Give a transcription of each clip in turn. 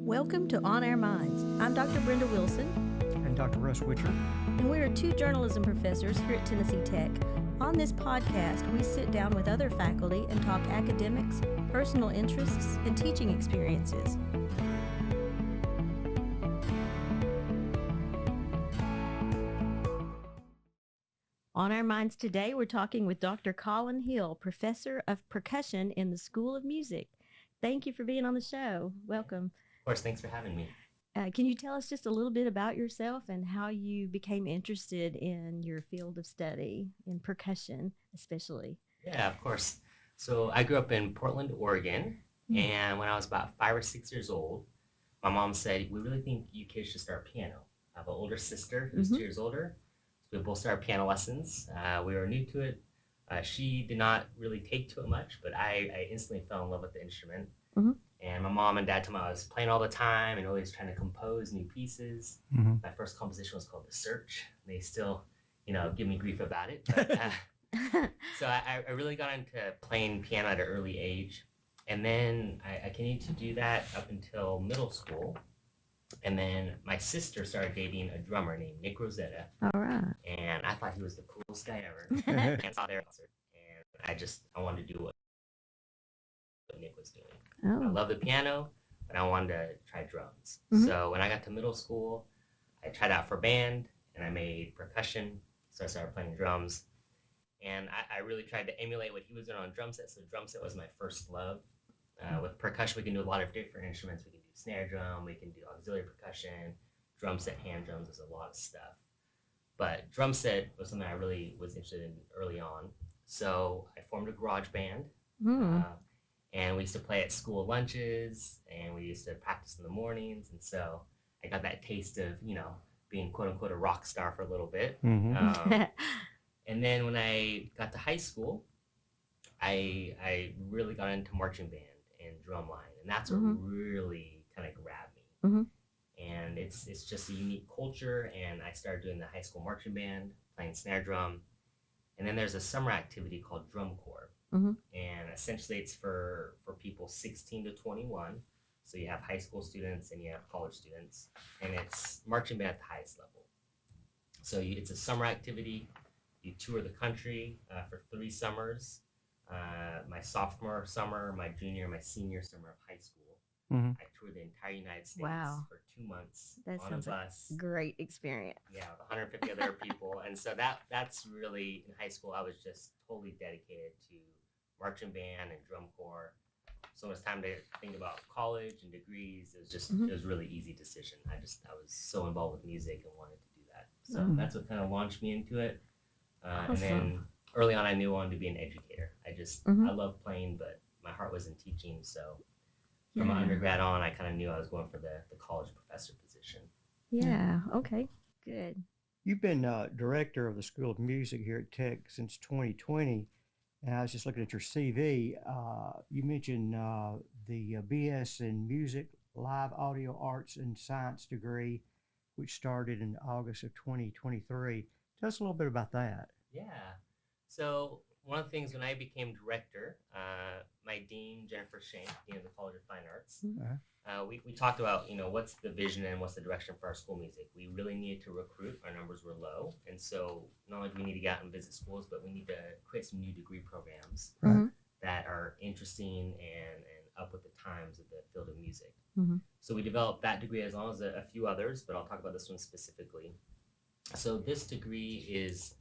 Welcome to On Our Minds. I'm Dr. Brenda Wilson, And Dr. Russ Witcher. and we are two journalism professors here at Tennessee Tech. On this podcast, we sit down with other faculty and talk academics, personal interests, and teaching experiences. On Our Minds today, we're talking with Dr. Colin Hill, Professor of Percussion in the School of Music. Thank you for being on the show. Welcome. Of course, thanks for having me. Can you tell us just a little bit about yourself and how you became interested in your field of study, in percussion especially? Yeah, of course. So I grew up in Portland, Oregon, and when I was about 5 or 6 years old, my mom said, "We really think you kids should start piano." I have an older sister who's 2 years older. So we both started piano lessons. We were new to it. She did not really take to it much, but I instantly fell in love with the instrument. And my mom and dad told me I was playing all the time and always trying to compose new pieces. My first composition was called The Search. They still, give me grief about it. But, so I really got into playing piano at an early age. And then I continued to do that up until middle school. And then my sister started dating a drummer named Nick Rosetta. All right. And I thought he was the coolest guy ever. And saw their concert. And I wanted to do what Nick was doing. Oh. I love the piano, but I wanted to try drums. So when I got to middle school, I tried out for band, and I made percussion. So I started playing drums. And I really tried to emulate what he was doing on drum set. So drum set was my first love. With percussion, we can do a lot of different instruments. We can do snare drum, we can do auxiliary percussion, drum set, hand drums, there's a lot of stuff. But drum set was something I really was interested in early on. So I formed a garage band. And we used to play at school lunches, and we used to practice in the mornings. And so I got that taste of, being quote unquote a rock star for a little bit. And then when I got to high school, I really got into marching band and drumline, and that's what really kind of grabbed me. And it's just a unique culture, and I started doing the high school marching band, playing snare drum. And then there's a summer activity called drum corps. And essentially it's for people 16 to 21. So you have high school students and you have college students, and it's marching band at the highest level. So it's a summer activity. You tour the country for 3 summers. My sophomore summer, my junior, my senior summer of high school. I toured the entire United States for 2 months That on a sounds like bus. a great experience. Yeah, with 150 other people. And so that's really, in high school, I was just totally dedicated to marching band and drum corps. So when it's time to think about college and degrees, it was just, it was a really easy decision. I was so involved with music and wanted to do that. So that's what kind of launched me into it. And then early on, I knew I wanted to be an educator. I love playing, but my heart was in teaching. So from my undergrad on, I kind of knew I was going for the college professor position. Yeah. Okay. Good. You've been director of the School of Music here at Tech since 2020. And I was just looking at your CV. You mentioned the BS in Music, Live Audio Arts and Science degree, which started in August of 2023. Tell us a little bit about that. Yeah. So one of the things when I became director, my dean, Jennifer Shank, dean of the College of Fine Arts, we talked about, what's the vision and what's the direction for our school music. We really needed to recruit. Our numbers were low. And so not only do we need to get out and visit schools, but we need to create some new degree programs that are interesting and up with the times of the field of music. So we developed that degree as well as a few others, but I'll talk about this one specifically. So this degree is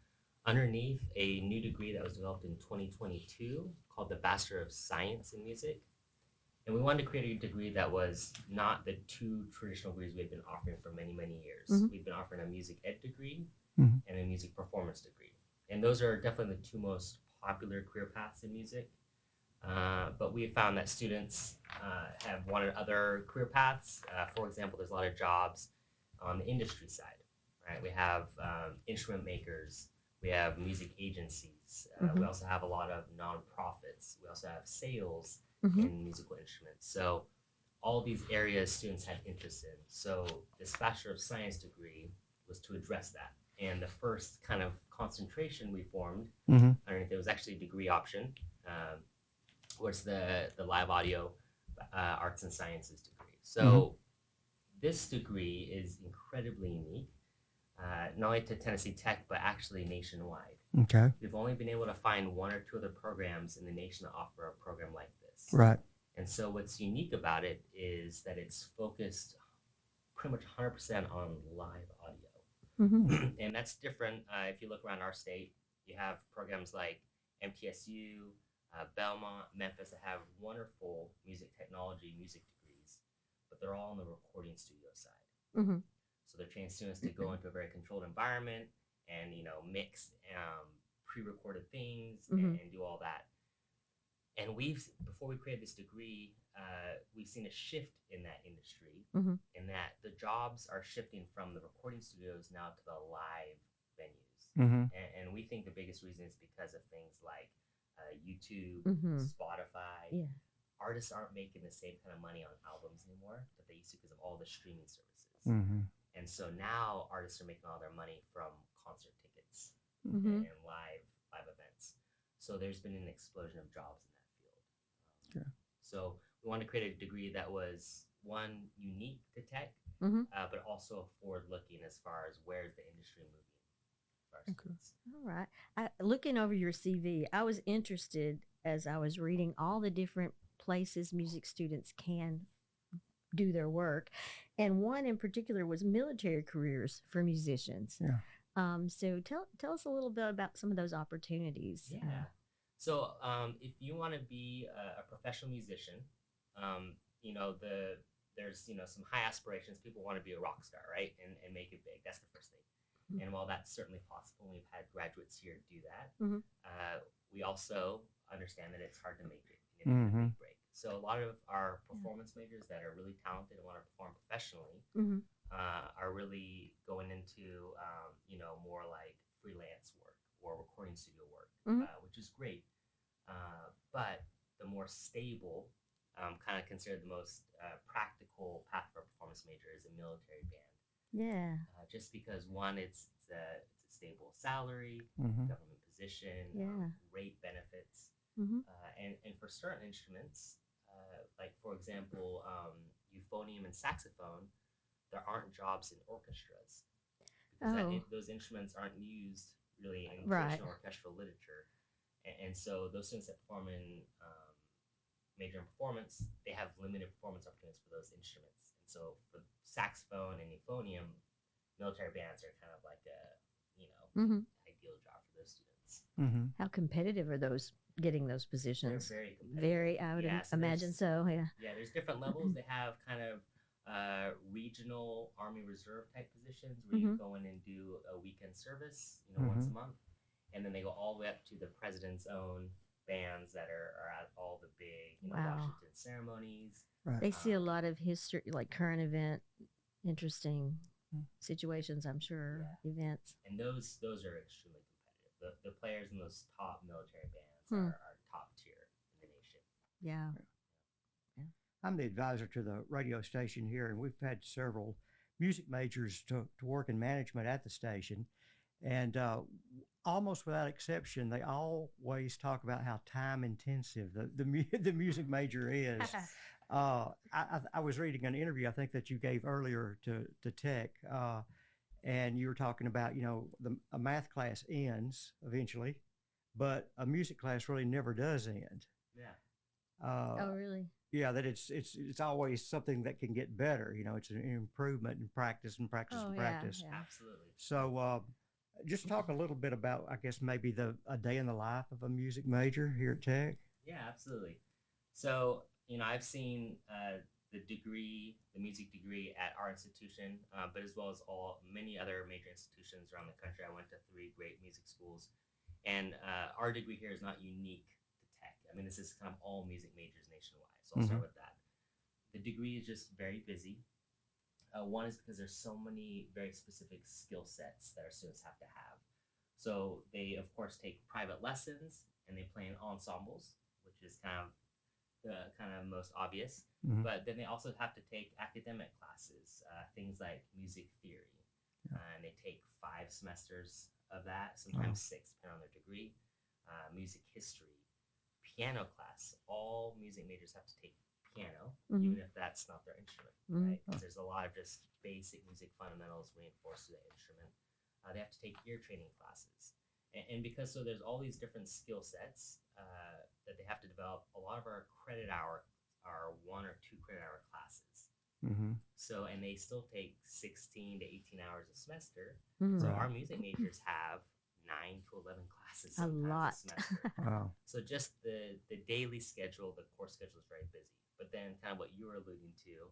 underneath a new degree that was developed in 2022 called the Bachelor of Science in Music. And we wanted to create a degree that was not the 2 traditional degrees we had been offering for many, many years. We've been offering a music ed degree and a music performance degree. And those are definitely the 2 most popular career paths in music. But we have found that students have wanted other career paths. For example, there's a lot of jobs on the industry side, right? We have instrument makers. We have music agencies. We also have a lot of nonprofits. We also have sales in musical instruments. So all these areas students have interest in. So this Bachelor of Science degree was to address that. And the first kind of concentration we formed underneath it was actually a degree option, was the Live Audio Arts and Sciences degree. So This degree is incredibly unique, not only to Tennessee Tech, but actually nationwide. Okay. We've only been able to find one or two other programs in the nation that offer a program like this. Right. And so what's unique about it is that it's focused pretty much 100% on live audio. Mm-hmm. And that's different if you look around our state. You have programs like MTSU, Belmont, Memphis that have wonderful music technology, music degrees, but they're all on the recording studio side. Mm-hmm. So they're training students to go into a very controlled environment and mix pre-recorded things and do all that. And before we created this degree, we've seen a shift in that industry, in that the jobs are shifting from the recording studios now to the live venues. And we think the biggest reason is because of things like YouTube, Spotify. Yeah. Artists aren't making the same kind of money on albums anymore that they used to because of all the streaming services. And so now artists are making all their money from concert tickets and live events. So there's been an explosion of jobs in that field. Okay. So we wanted to create a degree that was, one, unique to tech, but also forward-looking as far as where's the industry moving for our students. All right. Looking over your CV, I was interested as I was reading all the different places music students can do their work. And one in particular was military careers for musicians. Yeah. So tell us a little bit about some of those opportunities. Yeah. So if you want to be a professional musician, there's some high aspirations. People want to be a rock star, right? And make it big. That's the first thing. And while that's certainly possible, we've had graduates here do that. We also understand that it's hard to make it. You know, big break. So a lot of our performance majors that are really talented and want to perform professionally are really going into more like freelance work or recording studio work, which is great. But the more stable, kind of considered the most practical path for a performance major is a military band. Yeah. Just because one, it's a stable salary, government position, rate benefits, and for certain instruments, like for example, euphonium and saxophone, there aren't jobs in orchestras because those instruments aren't used really in traditional orchestral literature, and so those students that perform in major in performance, they have limited performance opportunities for those instruments. And so for saxophone and euphonium, military bands are kind of like a ideal job for those students. How competitive are those getting those positions? They're very competitive. Very, I would imagine so. Yeah. Yeah, there's different levels. They have kind of regional Army Reserve type positions where you go in and do a weekend service, once a month, and then they go all the way up to the president's own bands that are at all the big Washington ceremonies. Right. They see a lot of history, like current event, interesting situations, I'm sure, events. And those are extremely competitive. The players in those top military bands are top tier in the nation. Yeah. I'm the advisor to the radio station here, and we've had several music majors to work in management at the station. And almost without exception, they always talk about how time intensive the music major is. I was reading an interview I think that you gave earlier to Tech, and you were talking about a math class ends eventually, but a music class really never does end. Yeah. Oh, really? Yeah, that it's always something that can get better. It's an improvement in practice and practice and practice. Yeah. Absolutely. So just talk a little bit about, I guess, maybe a day in the life of a music major here at Tech. Yeah, absolutely. So, I've seen the music degree at our institution, but as well as many other major institutions around the country. I went to 3 great music schools, and our degree here is not unique to Tech. I mean, this is kind of all music majors nationwide. So I'll start with that. The degree is just very busy. One is because there's so many very specific skill sets that our students have to have. So they, of course, take private lessons and they play in ensembles, which is kind of the most obvious. But then they also have to take academic classes, things like music theory. And they take 5 semesters of that, sometimes 6, depending on their degree. Music history, piano class. All music majors have to take piano, Mhm. even if that's not their instrument, Mhm. right? 'Cause there's a lot of just basic music fundamentals reinforced to the instrument. They have to take ear training classes, and because so there's all these different skill sets that they have to develop. A lot of our credit hour are 1 or 2 credit hour classes. Mm-hmm. So, and they still take 16 to 18 hours a semester. Mhm. So Right. our music majors have 9 to 11 classes A sometimes lot. a semester. Wow. So just the daily schedule, the course schedule is very busy. But then kind of what you were alluding to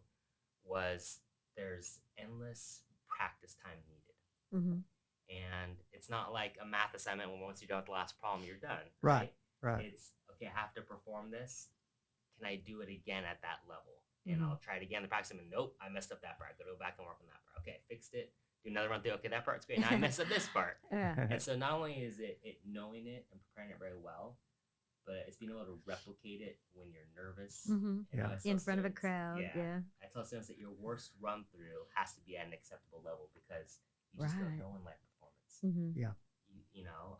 was there's endless practice time needed. Mhm. And it's not like a math assignment when once you're done with the last problem, you're done. Right. Right. It's, okay, I have to perform this. Can I do it again at that level? And Mhm. I'll try it again. The practice, and nope, I messed up that part. I gotta go back and work on that part. Okay, fixed it. Do another run through. Okay, that part's great. Now I messed up this part. Yeah. And so not only is it knowing it and preparing it very well, but it's being able to replicate it when you're nervous. Mhm. You know, Yeah. I tell In front of a students- crowd. Yeah. I tell students that your worst run through has to be at an acceptable level because you just Right. don't know in live performance. Mhm. You know,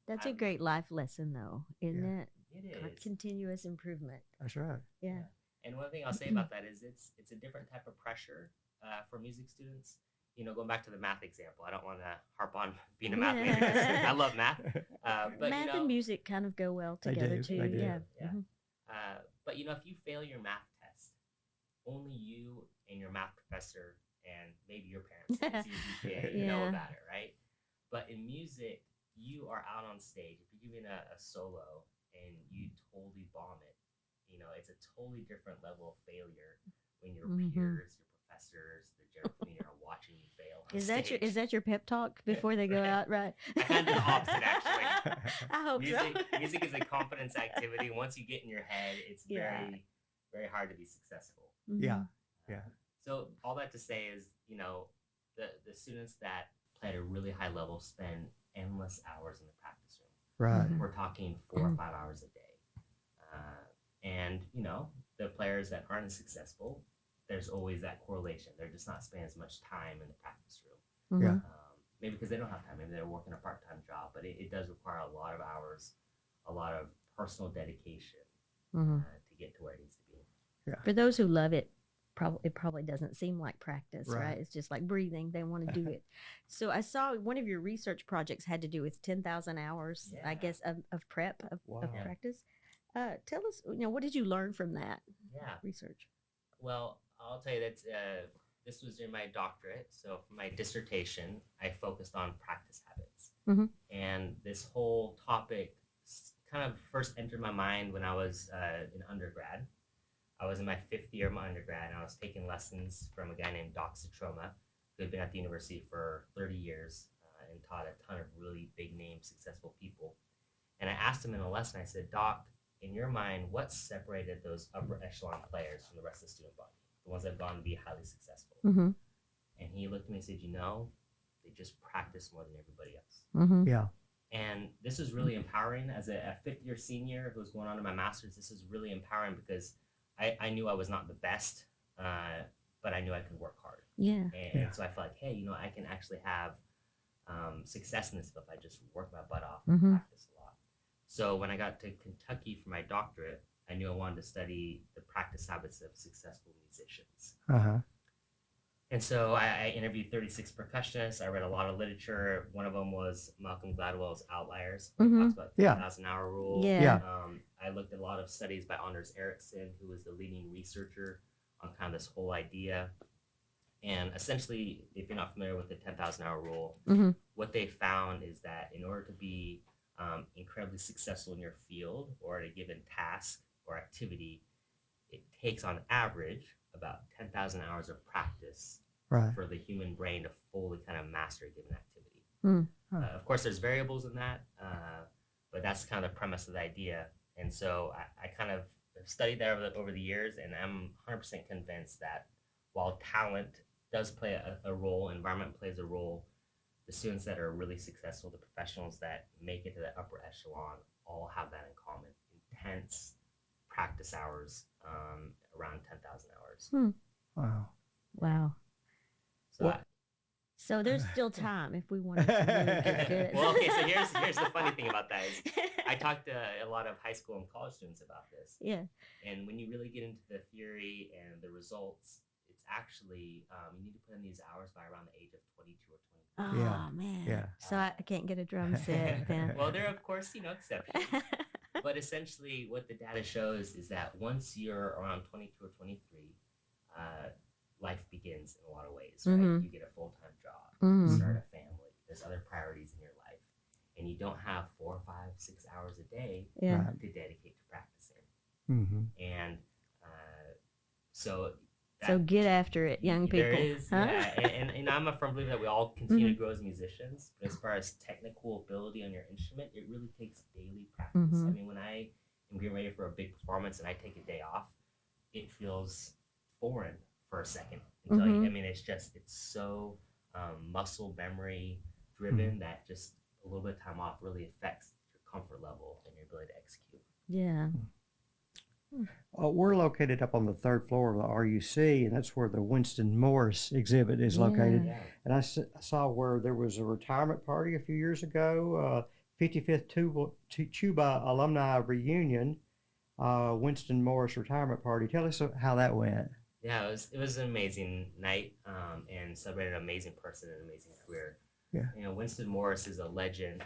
That's a I'm- great life lesson, though, isn't Yeah. it? it is. Continuous improvement. That's right. Yeah. And one thing I'll say about that is it's a different type of pressure for music students. You know, going back to the math example, I don't want to harp on being a math major. 'Cause I love math, but Math you know, and music kind of go well They together do, too. they do. Yeah. Yeah. Mhm. But you know, if you fail your math test, only you and your math professor and maybe your parents can see your GPA know Yeah. about it, right? But in music, you are out on stage. If you're giving a solo and you totally bomb it, you know, it's a totally different level of failure when your Mhm. peers, your professors, the general community are watching you fail. On Is that stage. your pep talk before they go Right. out? Right. I kind of do the opposite, actually. I hope Music is a confidence activity. Once you get in your head, it's Yeah. very, very hard to be successful. so. Yeah. Yeah. So all that to say is, you know, the students that play at a really high level spend endless hours in the practice room. Right. Mhm. We're talking 4 or 5 hours a day. And, you know, the players that aren't as successful, there's always that correlation. They're just not spending as much time in the practice room. Mhm. Yeah. Maybe because they don't have time. Maybe they're working a part-time job. But it does require a lot of hours, a lot of personal dedication Mhm. to get to where it needs to be. For those who love it, it probably doesn't seem like practice, right? Right. It's just like breathing. They want to do it. So I saw one of your research projects had to do with 10,000 hours, I Yeah. guess, of prep, of Wow. practice. Tell us, what did you learn from that Yeah. research? Well, I'll tell you that this was in my doctorate. So for my dissertation, I focused on practice habits. Mhm. And this whole topic kind of first entered my mind when I was in undergrad. I was in my 5th year of my undergrad, and I was taking lessons from a guy named Doc Citroma, who had been at the university for 30 years and taught a ton of really big name, successful people. And I asked him in a lesson, I said, Doc, in your mind, what separated those upper echelon players from the rest of the student body, the ones that have gone to be highly successful? Mm-hmm. And he looked at me and said, they just practice more than everybody else. Mm-hmm. Yeah. And this was really empowering. As a 5th year senior who was going on to my master's, this is really empowering because I knew I was not the best, but I knew I could work hard. Yeah. And so I felt like, hey, I can actually have success in this if I just work my butt off Mhm. and practice a lot. So when I got to Kentucky for my doctorate, I knew I wanted to study the practice habits of successful musicians. Uh-huh. And so I interviewed 36 percussionists. I read a lot of literature. One of them was Malcolm Gladwell's Outliers. He Mhm. talks about the Yeah. 10,000-hour rule. Yeah. I looked at a lot of studies by Anders Ericsson, who was the leading researcher on kind of this whole idea. And essentially, if you're not familiar with the 10,000-hour rule, Mhm. what they found is that in order to be incredibly successful in your field or at a given task or activity, it takes on average about 10,000 hours of practice Right. for the human brain to fully kind of master a given activity. Mm. Of course, there's variables in that, but that's kind of the premise of the idea. And so I kind of studied that over the years, and I'm 100% convinced that while talent does play a role, environment plays a role, the students that are really successful, the professionals that make it to the upper echelon, all have that in common. Intense practice hours, around 10,000 hours. Wow. Wow. So What- So there's still time if we wanted to really get good. Well, okay, so here's the funny thing about that is I talked to a lot of high school and college students about this. Yeah. And when you really get into the theory and the results, it's actually you need to put in these hours by around the age of 22 or 23. Oh Yeah. man. Yeah. So I can't get a drum set then. Well, there are of course exceptions, but essentially what the data shows is that once you're around 22 or 23, life begins in a lot of ways, right? Mhm. You get a full-time job, Mhm. you start a family, there's other priorities in your life, and you don't have 4, 5, 6 hours a day Yeah. Right. to dedicate to practicing. Mm-hmm. And so So get after it, young people. there is, huh? yeah, and I'm a firm believer that we all continue to grow as musicians, but as far as technical ability on your instrument, it really takes daily practice. Mhm. I mean, when I am getting ready for a big performance and I take a day off, it feels foreign for a second. Until Mhm. I mean, it's so muscle memory driven that just a little bit of time off really affects your comfort level and your ability to execute. Yeah. We're located up on the third floor of the RUC, and that's where the Winston Morris exhibit is located. Yeah. And I saw where there was a retirement party a few years ago, 55th Tuba alumni reunion, Winston Morris retirement party. Tell us how that went. Yeah, it was an amazing night, and celebrated an amazing person and an amazing career. Yeah. You know, Winston Morris is a legend,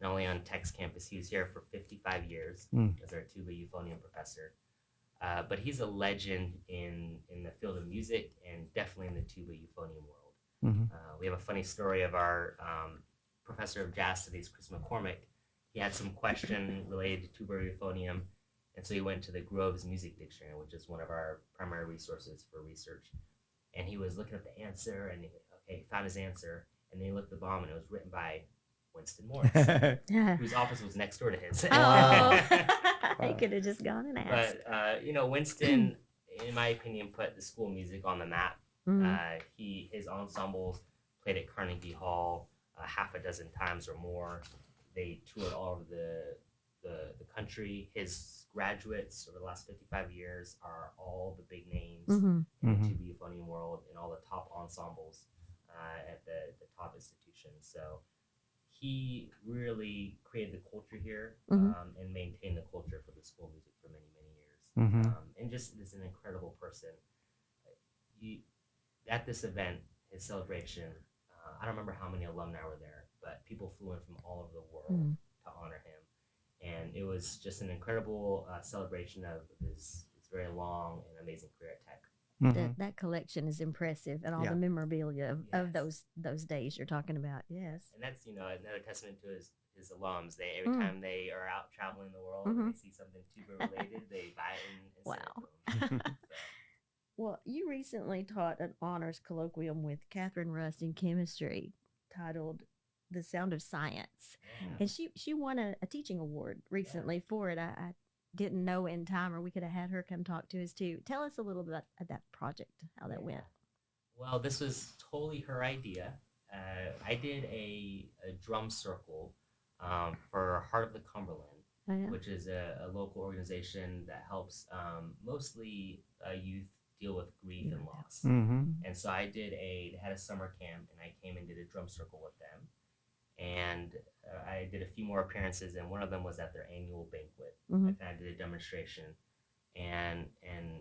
not only on Tech's campus. He was here for 55 years as our tuba euphonium professor, but he's a legend in the field of music and definitely in the tuba euphonium world. Mm-hmm. We have a funny story of our professor of jazz studies, Chris McCormick. He had some question related to tuba euphonium. And so he went to the Groves Music Dictionary, which is one of our primary resources for research. And he was looking at the answer, and he found his answer. And then he looked at the bomb, and it was written by Winston Morris, Yeah. whose office was next door to his. Oh. He Wow. could have just gone and asked. But Winston, in my opinion, put the school music on the map. Mhm. His ensembles played at Carnegie Hall half a dozen times or more. They toured all over the country. His graduates over the last 55 years are all the big names Mhm. in the tuba euphonium world and all the top ensembles at the top institutions. So he really created the culture here and maintained the culture for the school music for many, many years. Mm-hmm. And just is an incredible person. At this event, his celebration, I don't remember how many alumni were there, but people flew in from all over the world to honor him. And it was just an incredible celebration of his very long and amazing career at Tech. Mm-hmm. That collection is impressive, and all Yeah. the memorabilia of Yes. those days you're talking about. Yes. And that's another testament to his alums. They every time they are out traveling the world and they see something tuba related, they buy it and Wow. send it to them. So, Well, you recently taught an honors colloquium with Catherine Rust in chemistry, titled "The Sound of Science," yeah. and she won a teaching award recently for it. I didn't know in time, or we could have had her come talk to us too. Tell us a little bit about that project, how that went. Well, this was totally her idea. I did a drum circle for Heart of the Cumberland, Oh, yeah. which is a local organization that helps mostly youth deal with grief and loss. Mm-hmm. And so they had a summer camp, and I came and did a drum circle with them. And I did a few more appearances, and one of them was at their annual banquet. Mhm. I kind of did a demonstration, and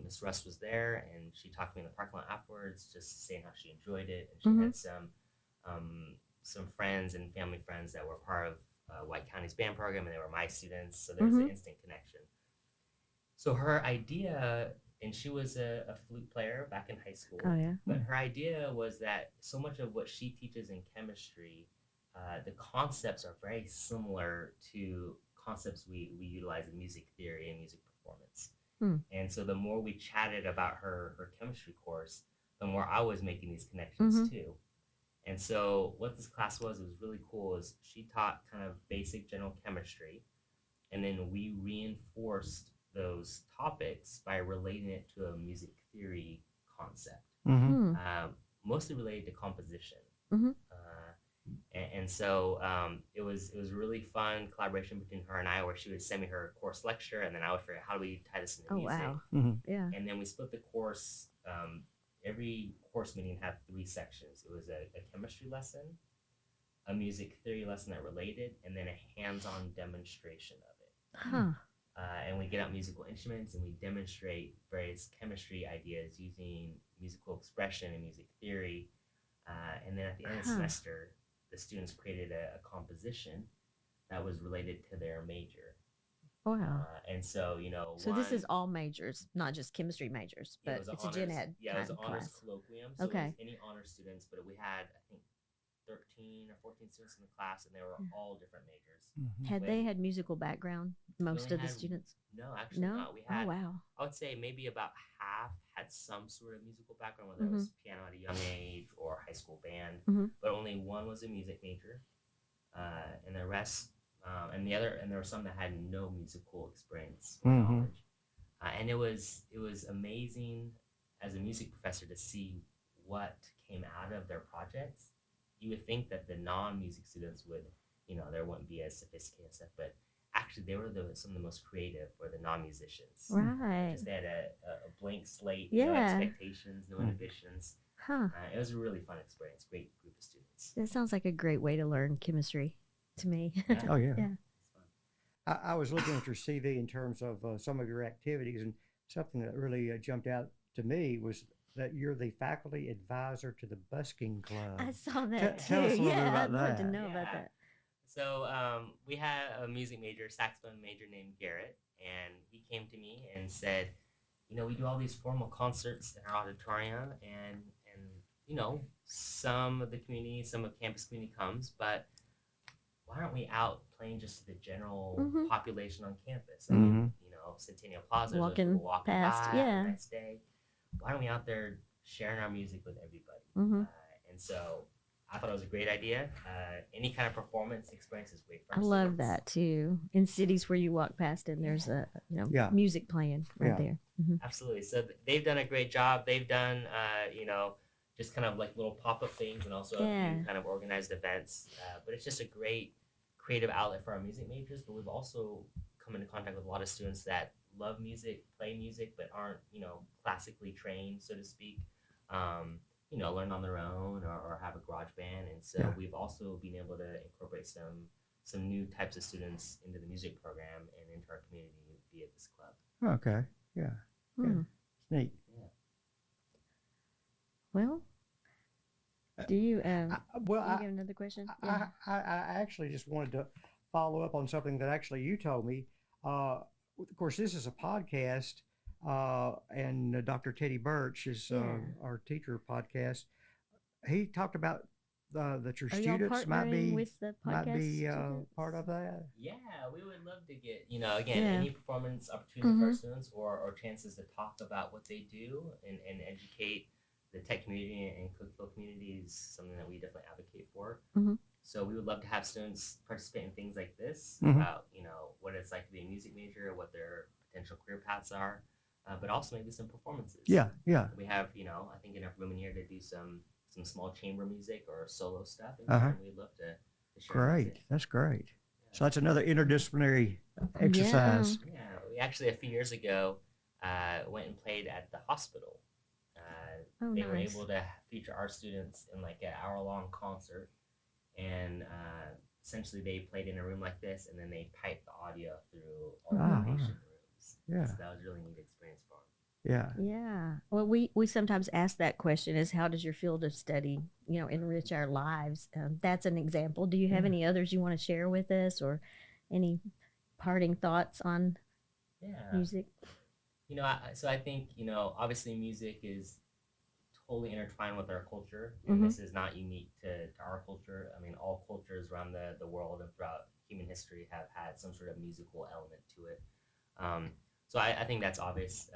Miss Russ was there, and she talked to me in the parking lot afterwards, just saying how she enjoyed it, and she had some friends and family friends that were part of White County's band program, and they were my students, so there's an instant connection. So her idea, and she was a flute player back in high school. Oh yeah. But her idea was that so much of what she teaches in chemistry, the concepts are very similar to concepts we utilize in music theory and music performance. And so the more we chatted about her chemistry course, the more I was making these connections too. And so what this class was really cool, is she taught kind of basic general chemistry, and then we reinforced those topics by relating it to a music theory concept, Mm-hmm. mostly related to composition. Mhm. And so it was a really fun collaboration between her and I, where she would send me her course lecture, and then I would figure out how do we tie this into Oh music. wow. Mm-hmm. Yeah. And then we split the course every course meeting had 3 sections. It was a chemistry lesson, a music theory lesson that related, and then a hands-on demonstration of it. Huh. And we get out musical instruments and we demonstrate various chemistry ideas using musical expression and music theory. And then at the end of the semester, the students created a composition that was related to their major. Wow. And so, So this is all majors, not just chemistry majors, but it's a gen ed. Yeah, it was an honors class. colloquium. So Okay. it was any honors students, but we had, I think, 13 or 14 students in the class, and they were all different majors. Had they had musical background, most only of the had- students? No, actually No? not. We had, Oh, wow. I would say maybe about half had some sort of musical background, whether it was piano at a young age or high school band, but only one was a music major, and the rest, and there were some that had no musical experience or knowledge, and it was amazing as a music professor to see what came out of their projects. You would think that the non-music students would, there wouldn't be as sophisticated stuff, but actually they were some of the most creative for the non-musicians. Right. Because they had a blank slate, Yeah. no expectations, no inhibitions. Huh. It was a really fun experience, great group of students. That sounds like a great way to learn chemistry to me. Oh, yeah. Yeah. It's fun. I was looking at your CV in terms of some of your activities, and something that really jumped out to me was that you're the faculty advisor to the busking club. I saw that too. Tell us a little bit Yeah, about I'd love to that. know about Yeah. that. So we had a music major, saxophone major named Garrett, and he came to me and said, we do all these formal concerts in our auditorium, and some of the community, some of campus community comes, but why aren't we out playing just to the general population on campus? I mean, Centennial Plaza, there's Walking people walking past, by, yeah. have a nice day. Why aren't we out there sharing our music with everybody? And so I thought it was a great idea. Any kind of performance experience is great for I our love students. that too. In cities where you walk past and there's a Yeah. music playing right Yeah. there. Absolutely. So they've done a great job. They've done, just kind of like little pop-up things and also a Yeah. few kind of organized events. But it's just a great creative outlet for our music majors. But we've also come into contact with a lot of students that love music, play music, but aren't, classically trained, so to speak. Learn on their own or have a garage band. And so we've also been able to incorporate some new types of students into the music program and into our community via this club. Okay. Yeah. Hmm. It's neat. Well, do you Well, you have another question? I actually just wanted to follow up on something that actually you told me. Of course, this is a podcast, and Dr. Teddy Birch is our teacher podcast. He talked about that your Are y'all students might partnering be with the podcast students? part of that. Yeah, we would love to get, again, Yeah. any performance opportunity for our students or chances to talk about what they do and educate the tech community and Cookville community is something that we definitely advocate for. So we would love to have students participate in things like this about, what it's like to be a music major, what their potential career paths are, but also maybe some performances. Yeah. We have, I think enough room in here to do some small chamber music or solo stuff. And we'd love to share Great. music. That's great. So that's another interdisciplinary exercise. Yeah, we actually a few years ago went and played at the hospital. They were nice. able to feature our students in like an hour-long concert, and essentially they played in a room like this, and then they piped the audio through all the patient rooms. Yeah. So that was a really neat experience for them. Yeah. Yeah. Well, we sometimes ask that question: is how does your field of study, enrich our lives? That's an example. Do you have any others you want to share with us, or any parting thoughts on music? So I think obviously music is totally intertwined with our culture, and this is not unique to our culture. I mean, all cultures around the world and throughout human history have had some sort of musical element to it. So I think that's obvious.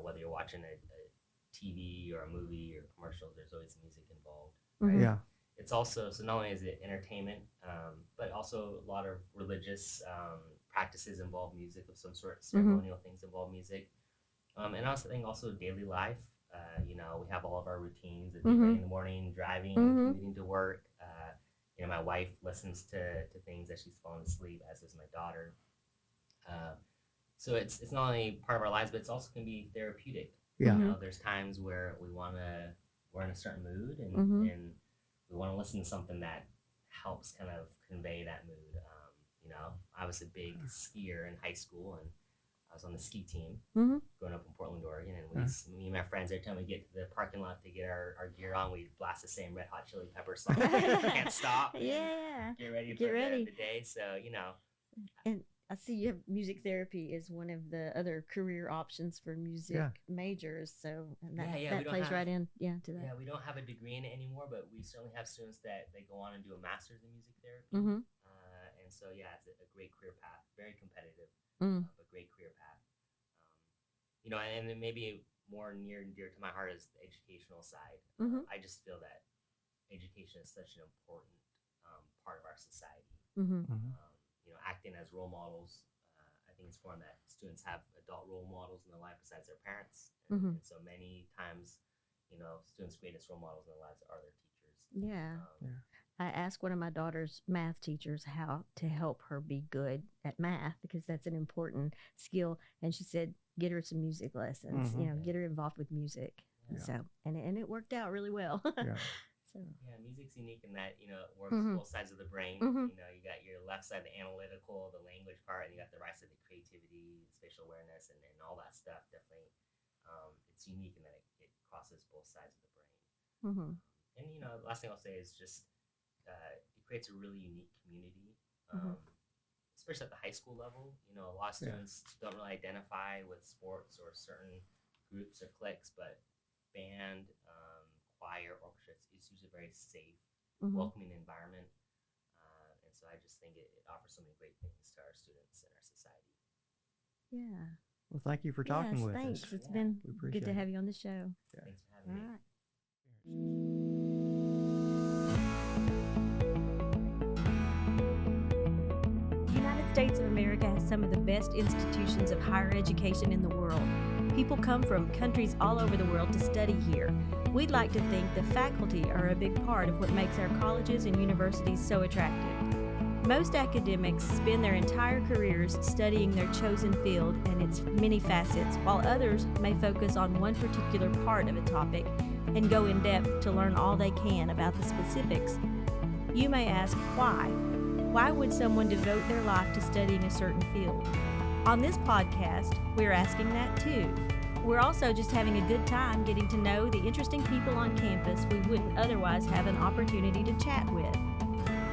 Whether you're watching a TV or a movie or commercials, there's always music involved. Right? Yeah. It's also, so not only is it entertainment, but also a lot of religious practices involve music of some sort. Ceremonial things involve music. And also, I think also daily life. We have all of our routines. At in the morning, driving, commuting to work. My wife listens to things as she's falling asleep, as does my daughter. So it's not only part of our lives, but it's also can be therapeutic. Yeah. You know, there's times where we're in a certain mood and we want to listen to something that helps kind of convey that mood. You know, I was a big skier in high school and I was on the ski team growing up in Portland, Oregon. And me and my friends, every time we get to the parking lot to get our gear on, we blast the same Red Hot Chili Pepper song. Can't stop. Yeah. Get ready for the day. So, you know. And I see you have music therapy is one of the other career options for music majors. So that plays right in to that. Yeah, we don't have a degree in it anymore, but we certainly have students that they go on and do a master's in music therapy. And so, it's a great career path, very competitive, but great career path. You know, and then maybe more near and dear to my heart is the educational side. I just feel that education is such an important part of our society. You know, acting as role models, I think it's important that students have adult role models in their life besides their parents. And so many times, you know, students' greatest role models in their lives are their teachers. I asked one of my daughter's math teachers how to help her be good at math because that's an important skill. And she said, get her some music lessons, you know, get her involved with music. So, and it worked out really well. So. Yeah, music's unique in that, you know, it works both sides of the brain. You know, you got your left side, the analytical, the language part, and you got the right side, the creativity, spatial awareness, and all that stuff. Definitely, it's unique in that it crosses both sides of the brain. And, you know, the last thing I'll say is just it creates a really unique community, especially at the high school level. You know, a lot of students don't really identify with sports or certain groups or cliques, but band, choir, orchestra, it's usually a very safe, welcoming environment. And so I just think it offers so many great things to our students and our society. Yeah. Well, thank you for talking with thanks. us. It's been good to have you on the show. Thanks for having me. The United States of America has some of the best institutions of higher education in the world. People come from countries all over the world to study here. We'd like to think the faculty are a big part of what makes our colleges and universities so attractive. Most academics spend their entire careers studying their chosen field and its many facets, while others may focus on one particular part of a topic and go in depth to learn all they can about the specifics. You may ask, why? Why would someone devote their life to studying a certain field? On this podcast, we're asking that too. We're also just having a good time getting to know the interesting people on campus we wouldn't otherwise have an opportunity to chat with.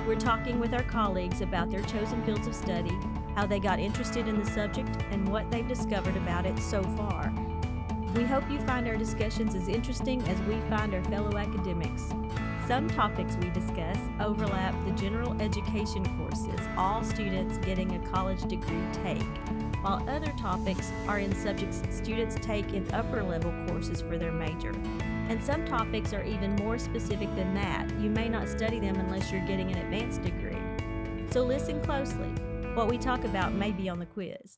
We're talking with our colleagues about their chosen fields of study, how they got interested in the subject, and what they've discovered about it so far. We hope you find our discussions as interesting as we find our fellow academics. Some topics we discuss overlap the general education courses all students getting a college degree take, while other topics are in subjects students take in upper level courses for their major. And some topics are even more specific than that. You may not study them unless you're getting an advanced degree. So listen closely. What we talk about may be on the quiz.